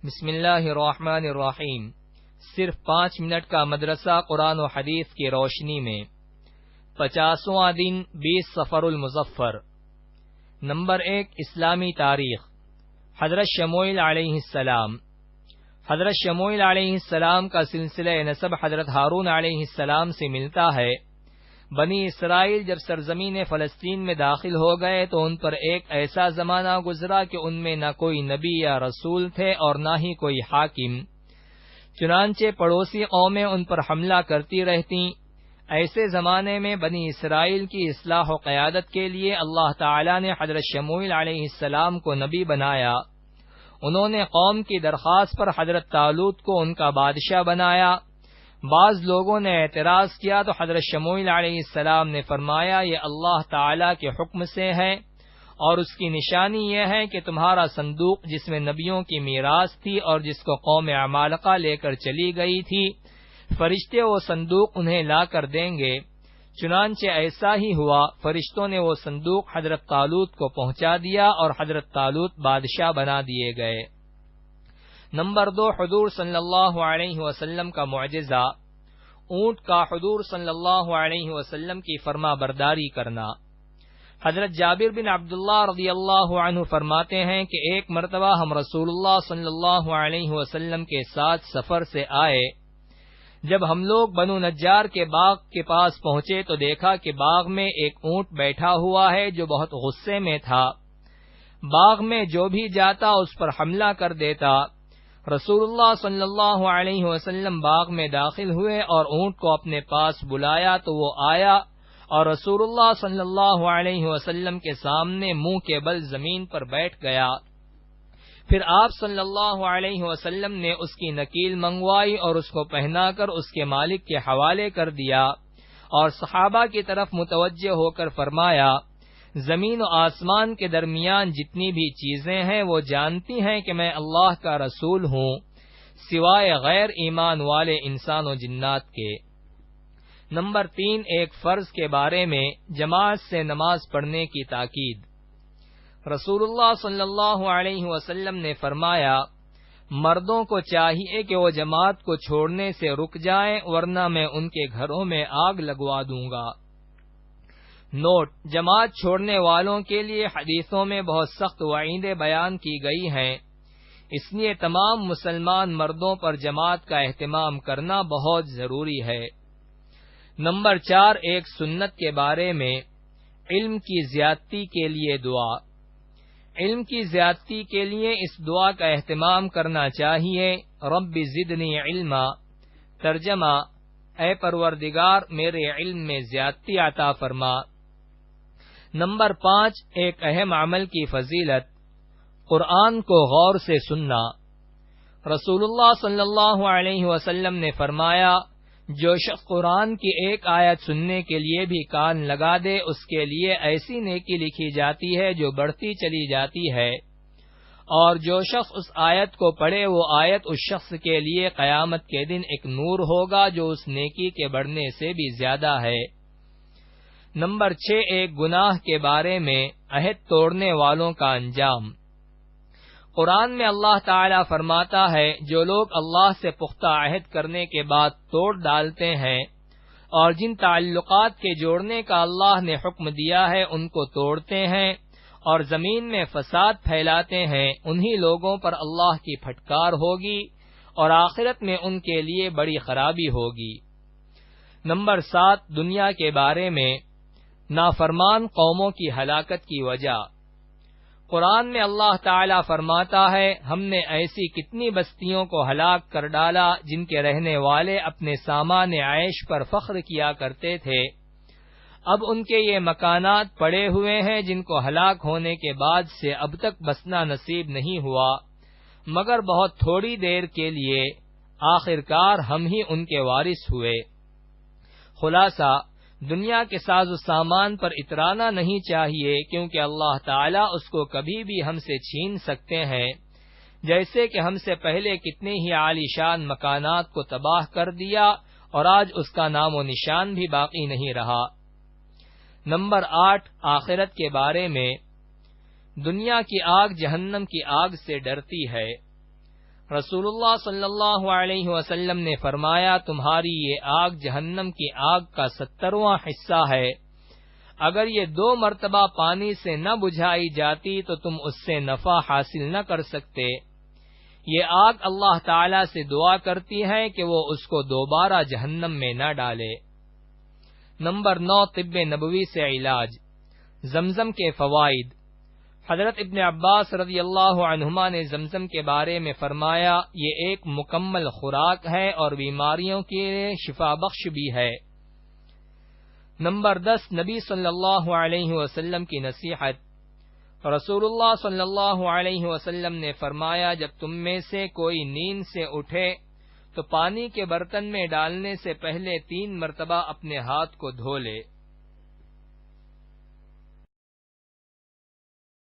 بسم اللہ الرحمن الرحیم۔ صرف 5 منٹ کا مدرسہ قرآن و حدیث کی روشنی میں 50واں دن 20 صفر المظفر۔ نمبر 1، اسلامی تاریخ۔ حضرت شموئیل علیہ السلام۔ حضرت شموئیل علیہ السلام کا سلسلہ نسب حضرت ہارون علیہ السلام سے ملتا ہے۔ بنی اسرائیل جب سرزمین فلسطین میں داخل ہو گئے تو ان پر ایک ایسا زمانہ گزرا کہ ان میں نہ کوئی نبی یا رسول تھے اور نہ ہی کوئی حاکم، چنانچہ پڑوسی قومیں ان پر حملہ کرتی رہتیں۔ ایسے زمانے میں بنی اسرائیل کی اصلاح و قیادت کے لیے اللہ تعالی نے حضرت شموئیل علیہ السلام کو نبی بنایا۔ انہوں نے قوم کی درخواست پر حضرت طالوت کو ان کا بادشاہ بنایا۔ بعض لوگوں نے اعتراض کیا تو حضرت شموئیل علیہ السلام نے فرمایا، یہ اللہ تعالی کے حکم سے ہے، اور اس کی نشانی یہ ہے کہ تمہارا صندوق جس میں نبیوں کی میراث تھی اور جس کو قوم عمالقہ لے کر چلی گئی تھی، فرشتے وہ صندوق انہیں لا کر دیں گے۔ چنانچہ ایسا ہی ہوا، فرشتوں نے وہ صندوق حضرت طالوت کو پہنچا دیا اور حضرت طالوت بادشاہ بنا دیے گئے۔ نمبر 2، حضور صلی اللہ علیہ وسلم کا معجزہ، اونٹ کا حضور صلی اللہ علیہ وسلم کی فرما برداری کرنا۔ حضرت جابر بن عبداللہ رضی اللہ عنہ فرماتے ہیں کہ ایک مرتبہ ہم رسول اللہ صلی اللہ علیہ وسلم کے ساتھ سفر سے آئے۔ جب ہم لوگ بنو نجار کے باغ کے پاس پہنچے تو دیکھا کہ باغ میں ایک اونٹ بیٹھا ہوا ہے جو بہت غصے میں تھا۔ باغ میں جو بھی جاتا اس پر حملہ کر دیتا۔ رسول اللہ صلی اللہ علیہ وسلم باغ میں داخل ہوئے اور اونٹ کو اپنے پاس بلایا تو وہ آیا اور رسول اللہ صلی اللہ علیہ وسلم کے سامنے منہ کے بل زمین پر بیٹھ گیا۔ پھر آپ صلی اللہ علیہ وسلم نے اس کی نکیل منگوائی اور اس کو پہنا کر اس کے مالک کے حوالے کر دیا، اور صحابہ کی طرف متوجہ ہو کر فرمایا، زمین و آسمان کے درمیان جتنی بھی چیزیں ہیں وہ جانتی ہیں کہ میں اللہ کا رسول ہوں، سوائے غیر ایمان والے انسان و جنات کے۔ نمبر 3، ایک فرض کے بارے میں جماعت سے نماز پڑھنے کی تاکید۔ رسول اللہ صلی اللہ علیہ وسلم نے فرمایا، مردوں کو چاہیے کہ وہ جماعت کو چھوڑنے سے رک جائیں ورنہ میں ان کے گھروں میں آگ لگوا دوں گا۔ نوٹ: جماعت چھوڑنے والوں کے لیے حدیثوں میں بہت سخت وعیدیں بیان کی گئی ہیں، اس لیے تمام مسلمان مردوں پر جماعت کا اہتمام کرنا بہت ضروری ہے۔ نمبر 4، ایک سنت کے بارے میں علم کی زیادتی کے لیے دعا۔ علم کی زیادتی کے لیے اس دعا کا اہتمام کرنا چاہیے، رب زدنی علما، ترجمہ، اے پروردگار میرے علم میں زیادتی عطا فرما۔ نمبر 5، ایک اہم عمل کی فضیلت، قرآن کو غور سے سننا۔ رسول اللہ صلی اللہ علیہ وسلم نے فرمایا، جو شخص قرآن کی ایک آیت سننے کے لیے بھی کان لگا دے اس کے لیے ایسی نیکی لکھی جاتی ہے جو بڑھتی چلی جاتی ہے، اور جو شخص اس آیت کو پڑھے وہ آیت اس شخص کے لیے قیامت کے دن ایک نور ہوگا جو اس نیکی کے بڑھنے سے بھی زیادہ ہے۔ نمبر 6، ایک گناہ کے بارے میں عہد توڑنے والوں کا انجام۔ قرآن میں اللہ تعالیٰ فرماتا ہے، جو لوگ اللہ سے پختہ عہد کرنے کے بعد توڑ ڈالتے ہیں اور جن تعلقات کے جوڑنے کا اللہ نے حکم دیا ہے ان کو توڑتے ہیں اور زمین میں فساد پھیلاتے ہیں، انہی لوگوں پر اللہ کی پھٹکار ہوگی اور آخرت میں ان کے لیے بڑی خرابی ہوگی۔ نمبر 7، دنیا کے بارے میں نافرمان قوموں کی ہلاکت کی وجہ۔ قرآن میں اللہ تعالیٰ فرماتا ہے، ہم نے ایسی کتنی بستیوں کو ہلاک کر ڈالا جن کے رہنے والے اپنے سامان عیش پر فخر کیا کرتے تھے، اب ان کے یہ مکانات پڑے ہوئے ہیں جن کو ہلاک ہونے کے بعد سے اب تک بسنا نصیب نہیں ہوا مگر بہت تھوڑی دیر کے لیے، آخرکار ہم ہی ان کے وارث ہوئے۔ خلاصہ، دنیا کے ساز و سامان پر اترانا نہیں چاہیے کیونکہ اللہ تعالیٰ اس کو کبھی بھی ہم سے چھین سکتے ہیں، جیسے کہ ہم سے پہلے کتنے ہی عالی شان مکانات کو تباہ کر دیا اور آج اس کا نام و نشان بھی باقی نہیں رہا۔ نمبر 8، آخرت کے بارے میں دنیا کی آگ جہنم کی آگ سے ڈرتی ہے۔ رسول اللہ صلی اللہ علیہ وسلم نے فرمایا، تمہاری یہ آگ جہنم کی آگ کا 70واں حصہ ہے، اگر یہ 2 مرتبہ پانی سے نہ بجھائی جاتی تو تم اس سے نفع حاصل نہ کر سکتے۔ یہ آگ اللہ تعالی سے دعا کرتی ہے کہ وہ اس کو دوبارہ جہنم میں نہ ڈالے۔ نمبر 9، طب نبوی سے علاج۔ زمزم کے فوائد۔ حضرت ابن عباس رضی اللہ عنہما نے زمزم کے بارے میں فرمایا، یہ ایک مکمل خوراک ہے اور بیماریوں کے شفا بخش بھی ہے۔ نمبر 10، نبی صلی اللہ علیہ وسلم کی نصیحت۔ رسول اللہ صلی اللہ علیہ وسلم نے فرمایا، جب تم میں سے کوئی نیند سے اٹھے تو پانی کے برتن میں ڈالنے سے پہلے 3 مرتبہ اپنے ہاتھ کو دھو لے۔